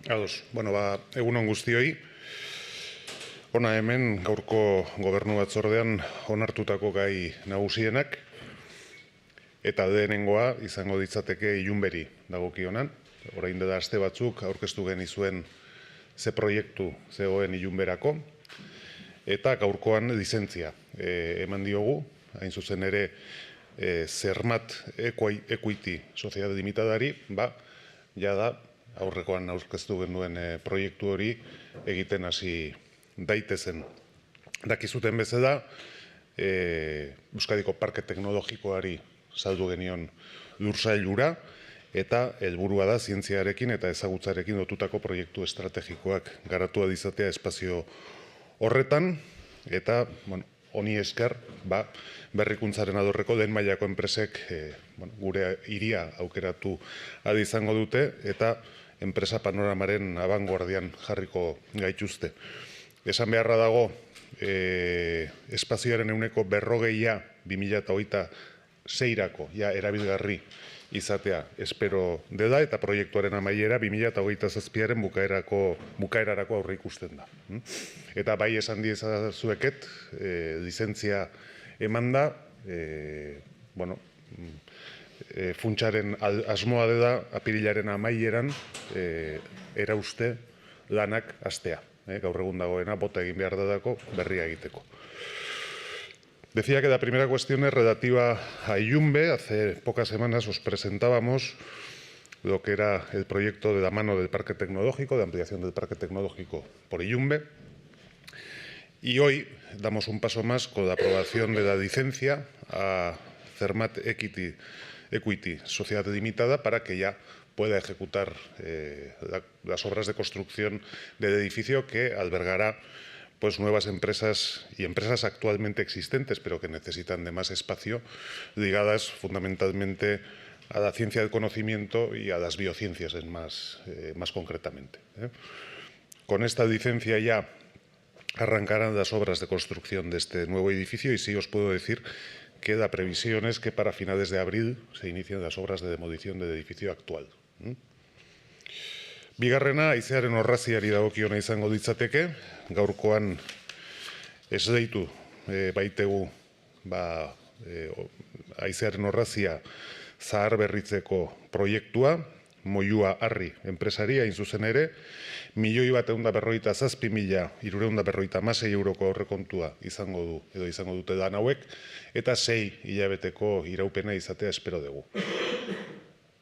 Ados, egun on guztioi. Hona hemen gaurko gobernu batzordean onartutako gai nagusienak eta lehenengoa izango ditzateke ilunberi dagokionan. Orain dela aste batzuk aurkeztu genizuen ze proiektu zegoen ilunberako eta gaurkoan lizentzia eman diogu, hain zuzen ere Zermat Equity Sociedad Limitadari, jada aurrekoan aurkeztu genuen proiektu hori egiten hasi daitezen. Dakizuten bezala, Euskadiko Parke Teknologikoari saldu genion lursailura eta helburua da zientziarekin eta ezagutzarekin lotutako proiektu estrategikoak garatua izatea espazio horretan eta honi esker berrikuntzaren alorreko lehen mailako enpresek gure hiria aukeratu ahal izango dute eta enpresa panoramaren abanguardian jarriko gaituzte. Esan beharra dago, espazioaren ehuneko 40 2026-rako erabilgarri izatea espero dela eta proiektuaren amaiera 2027-aren bukaerarako aurre ikusten da. Eta bai esan diezazueket, lizentzia eman da, funtsaren asmoa dela apirilaren amaieran erauste lanak hastea. Gaur egun dagoena bota egin behar dadako berria egiteko. Decía que la primera cuestión es relativa a Ilunbe. Hace pocas semanas os presentábamos lo que era el proyecto de la mano del Parque Tecnológico, de ampliación del Parque Tecnológico por Ilunbe. Y hoy damos un paso más con la aprobación de la licencia a Zermat Equity Sociedad Limitada para que ya pueda ejecutar las obras de construcción del edificio que albergará nuevas empresas y empresas actualmente existentes, pero que necesitan de más espacio, ligadas fundamentalmente a la ciencia del conocimiento y a las biociencias más concretamente. Con esta licencia ya arrancarán las obras de construcción de este nuevo edificio y sí os puedo decir que la previsión es que para finales de abril se inicien las obras de demolición del edificio actual. Bigarrena, haizearen orraziari dagokiona izango ditzateke, gaurkoan esleitu baitegu haizearen orrazia zahar berritzeko proiektua, Moyua Arri enpresaria, hain zuzen ere, 1.157.356 euroko aurrekontua izango du, edo izango dute lan hauek, eta 6 hilabeteko iraupena izatea espero dugu.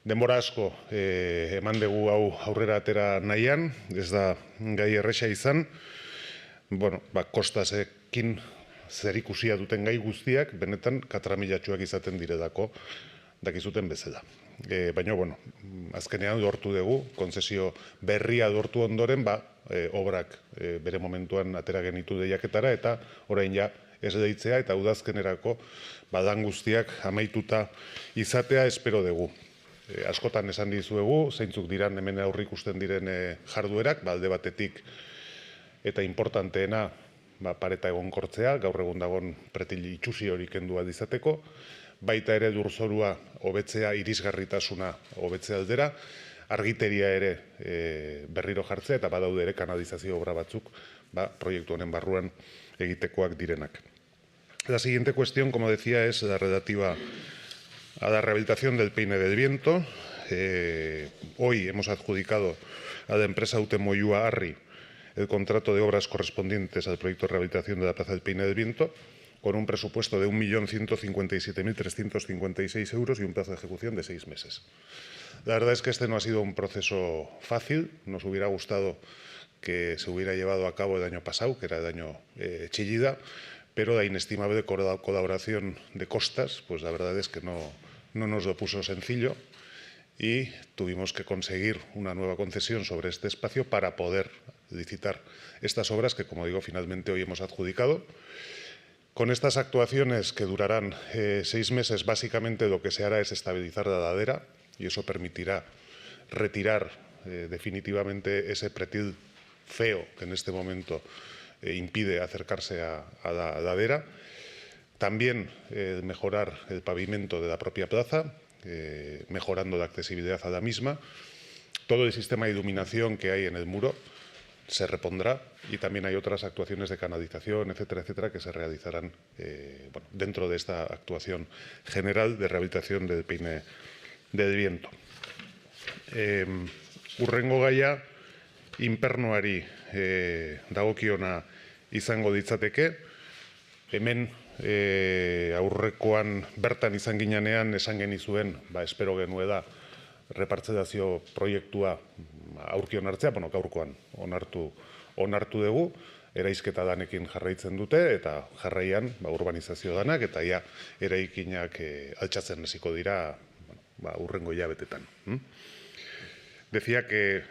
Denbora asko eman dugu hau aurrera atera nahian, ez da gai erresa izan, kostasekin zerikusia duten gai guztiak, benetan katramilatsuak izaten direlako dakizuten bezala. Baina, azkenean lortu dugu, konzesio berria lortu ondoren, obrak bere momentuan atera genitu deiaketara, eta orain ja ez deitzea eta udazkenerako badan guztiak amaituta izatea espero dugu. Askotan esan dizuegu, zeintzuk diran hemen aurre ikusten diren jarduerak, alde batetik eta importanteena pareta egonkortzea, gaur egun dagoen pretil itxusi hori kendu ahal izateko, baita ere lurzorua hobetzea, irisgarritasuna hobetzea aldera, argiteria ere berriro jartzea eta badaude ere kanalizazio obra batzuk proiektu honen barruan egitekoak direnak. La siguiente cuestión, como decía, es la relativa a la rehabilitación del Peine del Viento. Hoy hemos adjudicado a la empresa UTE Moyua Arri el contrato de obras correspondientes al proyecto de rehabilitación de la Plaza del Peine del Viento, con un presupuesto de 1.157.356 euros y un plazo de ejecución de 6 meses. La verdad es que este no ha sido un proceso fácil. Nos hubiera gustado que se hubiera llevado a cabo el año pasado, que era el año Chillida, pero la inestimable colaboración de Costas, la verdad es que no nos lo puso sencillo y tuvimos que conseguir una nueva concesión sobre este espacio para poder licitar estas obras que, como digo, finalmente hoy hemos adjudicado. Con estas actuaciones que durarán 6 meses, básicamente lo que se hará es estabilizar la ladera y eso permitirá retirar definitivamente ese pretil feo que en este momento impide acercarse a la ladera. También mejorar el pavimento de la propia plaza, mejorando la accesibilidad a la misma. Todo el sistema de iluminación que hay en el muro se repondrá y también hay otras actuaciones de canalización, etcétera, que se realizarán dentro de esta actuación general de rehabilitación del peine del viento. Hurrengo gaia, inpernuari dagokiona izango ditzateke. Hemen aurrekoan bertan izan ginean esan genizuen, espero genuela, repartzelazio proiektua aurki onartzea, gaurkoan onartu dugu, eraisketa danekin jarraitzen dute, eta jarraian urbanizazio danak, eta eraikinak altxatzen hasiko dira hurrengo hilabetetan. Decía que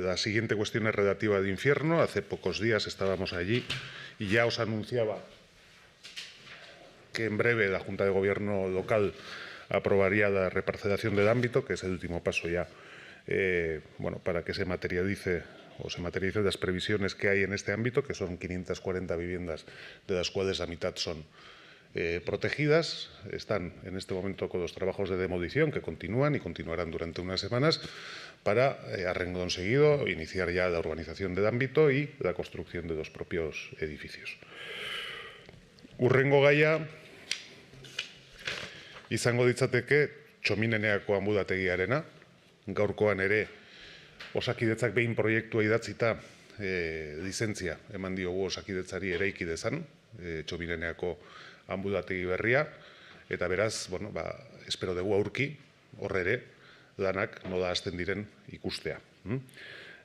la siguiente cuestión es relativa al infierno. Hace pocos días estábamos allí y ya os anunciaba que en breve la Junta de Gobierno local aprobaría la reparcelación del ámbito, que es el último paso ya para que se materialicen las previsiones que hay en este ámbito, que son 540 viviendas, de las cuales la mitad son protegidas. Están en este momento con los trabajos de demolición que continúan y continuarán durante unas semanas para, a renglón seguido, iniciar ya la urbanización del ámbito y la construcción de los propios edificios. Hurrengo gaia izango ditzateke Txomineneako anbulategiarena. Gaurkoan ere Osakidetzak behin proiektua idatzita lizentzia eman diogu Osakidetzari eraiki dezan Txomineneako anbulategi berria, eta beraz, espero dugu aurki, horre ere, lanak nola hasten diren ikustea.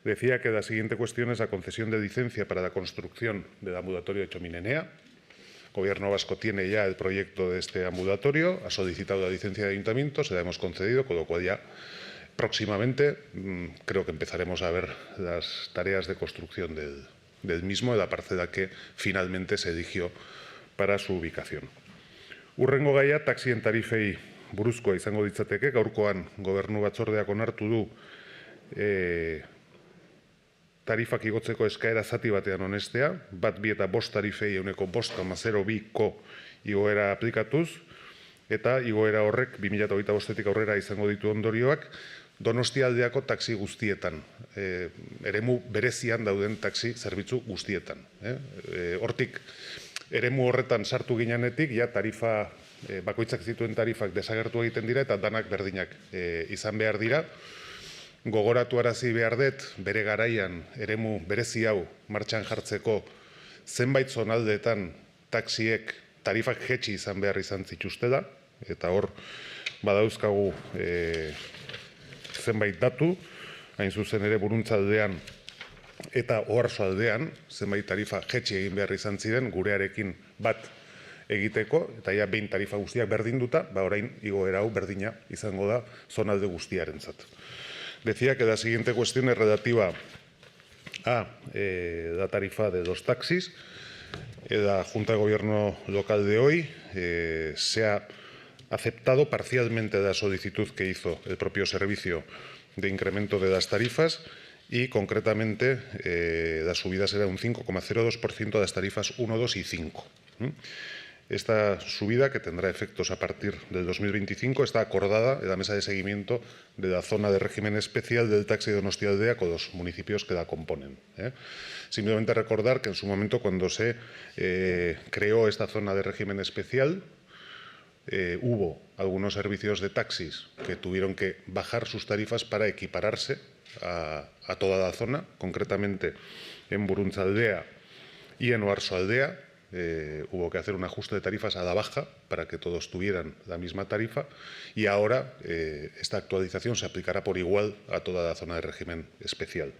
Decía que la siguiente cuestión es la concesión de licencia para la construcción del ambulatorio de Txominenea. El Gobierno vasco tiene ya el proyecto de este ambulatorio, ha solicitado la licencia de ayuntamiento, se la hemos concedido, con lo cual ya próximamente creo que empezaremos a ver las tareas de construcción del mismo, de la parcela que finalmente se eligió para su ubicación. Hurrengo gaia, taxien tarifei buruzkoa izango ditzateke, gaurkoan Gobernu Batzordeak onartu du tarifak igotzeko eskaera zati batean onestea, 1, 2 eta 5 tarifei 5,02ko igoera aplikatuz, eta igoera horrek 2025-etik aurrera izango ditu ondorioak Donostialdeako taxi guztietan, eremu berezian dauden taxi zerbitzu guztietan. Hortik, eremu horretan sartu ginenetik, tarifa, bakoitzak zituen tarifak desagertu egiten dira eta danak berdinak izan behar dira. Gogoratu arazi behar dut, bere garaian eremu berezi hau martxan jartzeko zenbait zonaldeetan taxiek tarifak jetxi izan behar izan zituztela, eta hor badauzkagu zenbait datu, hain zuzen ere Buruntzaldean eta Oarsoaldean, zenbait tarifa jetxi egin behar izan ziren, gurearekin bat egiteko, eta behin tarifa guztiak berdinduta, orain igoera hau berdina izango da zonalde guztiarentzat. Decía que la siguiente cuestión es relativa a la tarifa de los taxis. La Junta de Gobierno local de hoy se ha aceptado parcialmente la solicitud que hizo el propio servicio de incremento de las tarifas y, concretamente, la subida será un 5,02% de las tarifas 1, 2 y 5. Esta subida, que tendrá efectos a partir del 2025, está acordada en la mesa de seguimiento de la zona de régimen especial del taxi de Donostialdea con los municipios que la componen. Simplemente recordar que en su momento, cuando se creó esta zona de régimen especial, hubo algunos servicios de taxis que tuvieron que bajar sus tarifas para equipararse a toda la zona, concretamente en Buruntzaldea y en Oarsoaldea. Hubo que hacer un ajuste de tarifas a la baja para que todos tuvieran la misma tarifa y ahora esta actualización se aplicará por igual a toda la zona de régimen especial.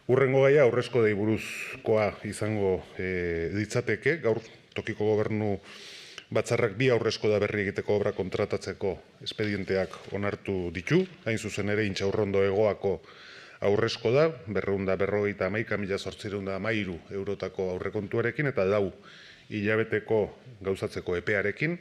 Hurrengo gaia aurrezko dei buruzkoa izango litzateke, gaur tokiko gobernu batzarrak bi aurrezko da berri egiteko obra kontratatzeko espedienteak onartu ditu, hain zuzen ere Intxaurrondo Hegoako aurrezko da, 251.813 eurotako aurrekontuarekin eta 4 hilabeteko gauzatzeko epearekin,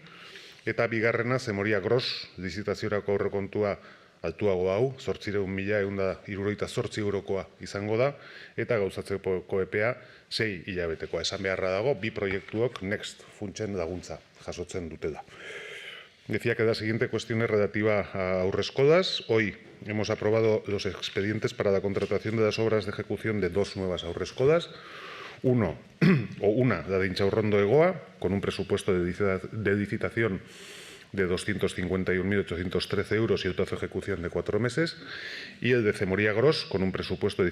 eta bigarrena Zemoria Gros lizitaziorako aurrekontua altuago hau, 800.178 eurokoa izango da, eta gauzatzeko epea 6 hilabetekoa. Esan beharra dago, bi proiektuok Next funtsen laguntza jasotzen dutela. decía que la siguiente cuestión es relativa a Haurreskolak. Hoy hemos aprobado los expedientes para la contratación de las obras de ejecución de 2 nuevas Haurreskolak. Una, la de Intxaurrondo Egoa, con un presupuesto de licitación de 251.813 euros y el plazo de ejecución de 4 meses, y el de Cemoria Gros, con un presupuesto de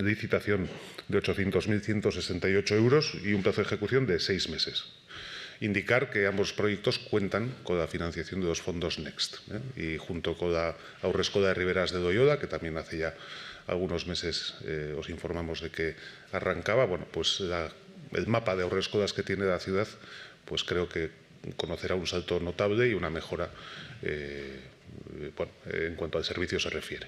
licitación de 800.168 euros y un plazo de ejecución de 6 meses. Indicar que ambos proyectos cuentan con la financiación de los fondos Next, y junto con la Haurreskolak de Riberas de Doyola, que también hace ya algunos meses os informamos de que arrancaba, bueno, pues el mapa de Haurreskolak que tiene la ciudad, pues creo que conocerá un salto notable y una mejora en cuanto al servicio se refiere.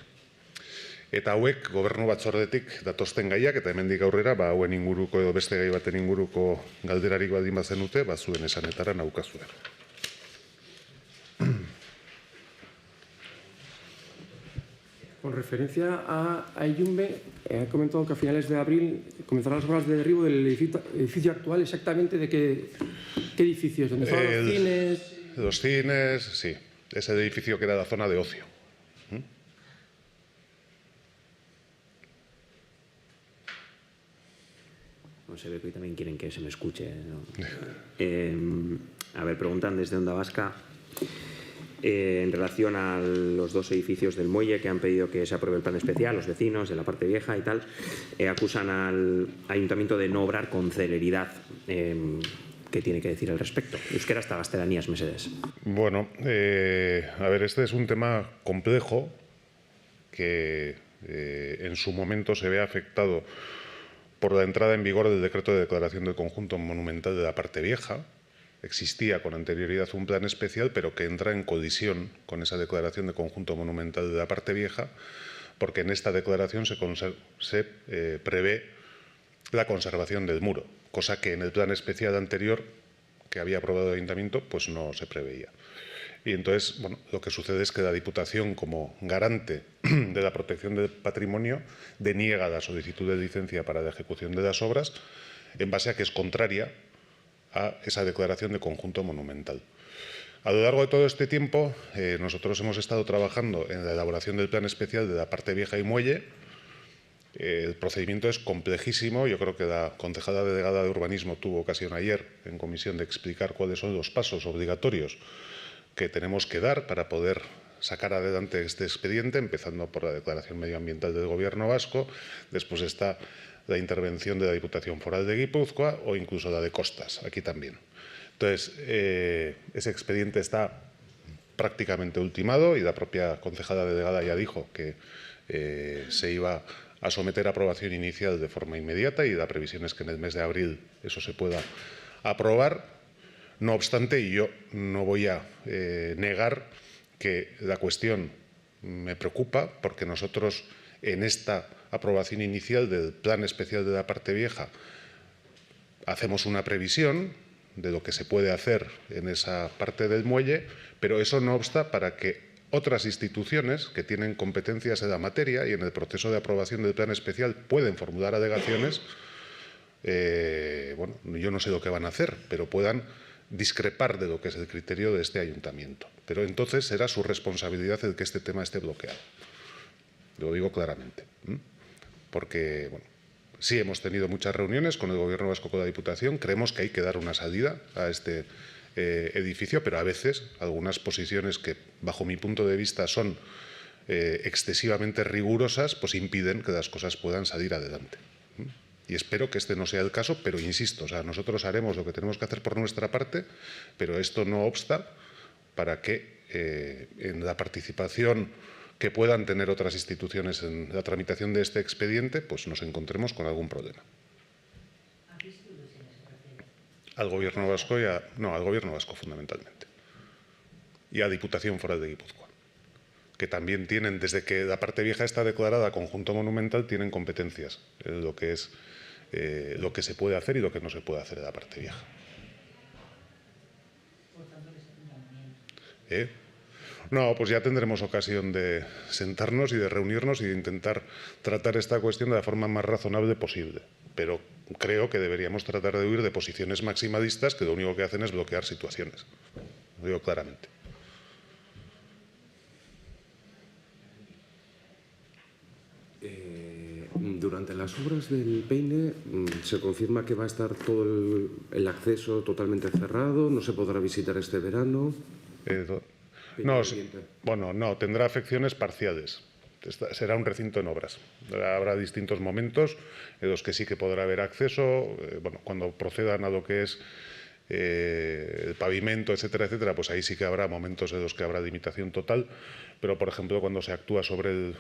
Eta hauek gobernu batzordetik datozten gaiak, eta hemendik aurrera, hauen inguruko edo beste gai baten inguruko galderarik baldin bazenute, zuen esanetara naukazue. Con referencia a Ayumbe, ha comentado que a finales de abril comenzarán las obras de derribo del edificio actual. ¿Exactamente de qué edificio es? ¿Dónde estaban los cines? Los cines, sí. Es el edificio que era la zona de ocio. No se ve que hoy también quieren que se me escuche, ¿no? A ver, preguntan desde Onda Vasca en relación a los 2 edificios del muelle que han pedido que se apruebe el plan especial, los vecinos de la parte vieja y tal, acusan al ayuntamiento de no obrar con celeridad. ¿Qué tiene que decir al respecto? Euskaraz eta gaztelaniaz, mesedez. Bueno, a ver, este es un tema complejo que en su momento se ve afectado por la entrada en vigor del decreto de declaración del conjunto monumental de la parte vieja. Existía con anterioridad un plan especial, pero que entra en colisión con esa declaración de conjunto monumental de la parte vieja, porque en esta declaración se prevé la conservación del muro, cosa que en el plan especial anterior que había aprobado el Ayuntamiento pues no se preveía. Y entonces, bueno, lo que sucede es que la Diputación, como garante de la protección del patrimonio, deniega la solicitud de licencia para la ejecución de las obras en base a que es contraria a esa declaración de conjunto monumental. A lo largo de todo este tiempo, nosotros hemos estado trabajando en la elaboración del plan especial de la parte vieja y muelle. El procedimiento es complejísimo. Yo creo que la concejala delegada de urbanismo tuvo ocasión ayer en comisión de explicar cuáles son los pasos obligatorios que tenemos que dar para poder sacar adelante este expediente, empezando por la declaración medioambiental del Gobierno vasco. Después está la intervención de la Diputación Foral de Guipúzcoa o incluso la de Costas, aquí también. Entonces, ese expediente está prácticamente ultimado y la propia concejala delegada ya dijo que se iba a someter a aprobación inicial de forma inmediata y la previsión es que en el mes de abril eso se pueda aprobar. No obstante, y yo no voy a negar que la cuestión me preocupa, porque nosotros en esta aprobación inicial del plan especial de la parte vieja hacemos una previsión de lo que se puede hacer en esa parte del muelle, pero eso no obsta para que otras instituciones que tienen competencias en la materia y en el proceso de aprobación del plan especial pueden formular alegaciones. Bueno, yo no sé lo que van a hacer, pero puedan discrepar de lo que es el criterio de este ayuntamiento. Pero entonces será su responsabilidad el que este tema esté bloqueado. Lo digo claramente. Porque, bueno, sí hemos tenido muchas reuniones con el Gobierno vasco, con la Diputación. Creemos que hay que dar una salida a este edificio, pero a veces algunas posiciones que, bajo mi punto de vista, son excesivamente rigurosas, pues impiden que las cosas puedan salir adelante. Y espero que este no sea el caso, pero insisto, o sea, nosotros haremos lo que tenemos que hacer por nuestra parte, pero esto no obsta para que en la participación que puedan tener otras instituciones en la tramitación de este expediente, pues nos encontremos con algún problema. ¿A qué instituciones se refiere? Al Gobierno vasco al Gobierno vasco fundamentalmente. Y a Diputación Foral de Guipúzcoa, que también tienen, desde que la parte vieja está declarada conjunto monumental, tienen competencias en lo que es lo que se puede hacer y lo que no se puede hacer en la parte vieja. Por tanto, que se cumplan. No, pues ya tendremos ocasión de sentarnos y de reunirnos y de intentar tratar esta cuestión de la forma más razonable posible. Pero creo que deberíamos tratar de huir de posiciones maximalistas que lo único que hacen es bloquear situaciones. Lo digo claramente. Durante las obras del Peine se confirma que va a estar todo el acceso totalmente cerrado, no se podrá visitar este verano. No, bueno, no, tendrá afecciones parciales. Será un recinto en obras. Habrá distintos momentos en los que sí que podrá haber acceso. Bueno, cuando procedan a lo que es el pavimento, etcétera, etcétera, pues ahí sí que habrá momentos en los que habrá limitación total. Pero, por ejemplo, cuando se actúa sobre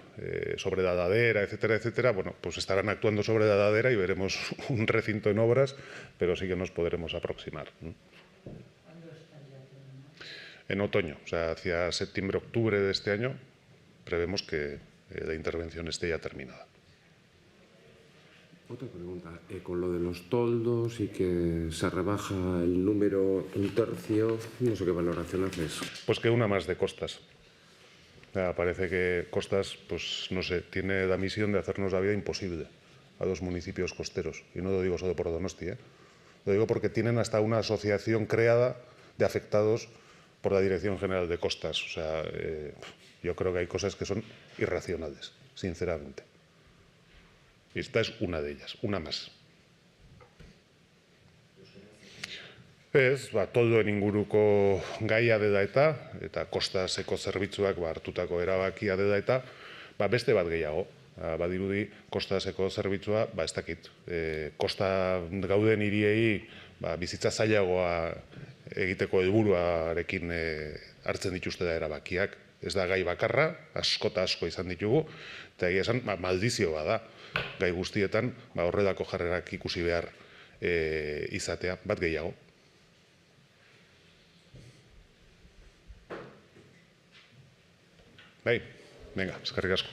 la ladera, etcétera, etcétera, bueno, pues estarán actuando sobre la ladera y veremos un recinto en obras, pero sí que nos podremos aproximar. ¿Cuándo estaría terminado? En otoño, o sea, hacia septiembre-octubre de este año, prevemos que la intervención esté ya terminada. Otra pregunta, con lo de los toldos y que se rebaja el número un tercio, no sé qué valoración haces. Pues que una más de Costas. Parece que Costas, pues no sé, tiene la misión de hacernos la vida imposible a los municipios costeros. Y no lo digo solo por Donosti, lo digo porque tienen hasta una asociación creada de afectados por la Dirección General de Costas. O sea, yo creo que hay cosas que son irracionales, sinceramente. Y esta es una de ellas, una más. Ez, toldoen inguruko gaia dela eta Kostaseko zerbitzuak hartutako erabakia dela eta beste bat gehiago. Badirudi Kostaseko zerbitzua, ez dakit, Kosta gauden hiriei bizitza zailagoa egiteko helburuarekin hartzen dituzte da erabakiak. Ez da gai bakarra, asko eta asko izan ditugu, eta egia esan maldizio bada. Gai guztietan horrelako jarrerak ikusi behar izatea, bat gehiago. Bai, venga, eskerrik asko.